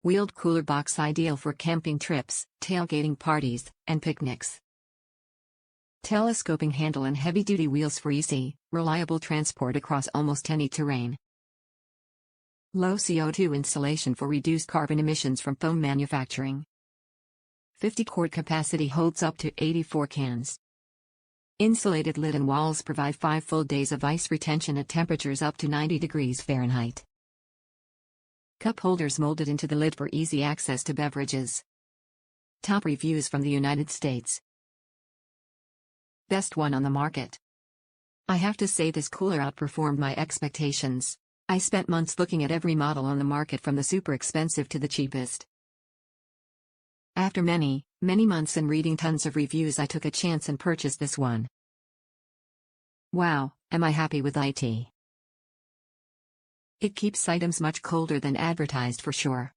Wheeled cooler box ideal for camping trips, tailgating parties, and picnics. Telescoping handle and heavy-duty wheels for easy, reliable transport across almost any terrain. Low CO2 insulation for reduced carbon emissions from foam manufacturing. 50-quart capacity holds up to 84 cans. Insulated lid and walls provide 5 full days of ice retention at temperatures up to 90 degrees Fahrenheit. Cup holders molded into the lid for easy access to beverages. Top reviews from the United States. Best one on the market. I have to say this cooler outperformed my expectations. I spent months looking at every model on the market from the super expensive to the cheapest. After many months and reading tons of reviews, I took a chance and purchased this one. Wow, am I happy with it. It keeps items much colder than advertised for sure.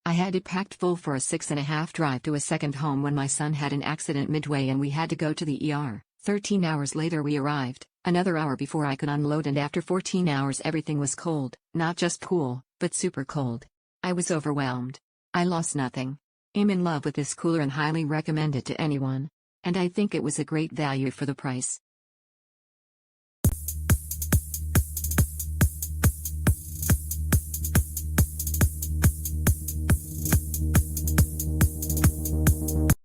I had it packed full for a 6.5 drive to a second home when my son had an accident midway and we had to go to the ER. 13 hours later we arrived, another hour before I could unload, and after 14 hours everything was cold, not just cool, but super cold. I was overwhelmed. I lost nothing. I'm in love with this cooler and highly recommend it to anyone. And I think it was a great value for the price.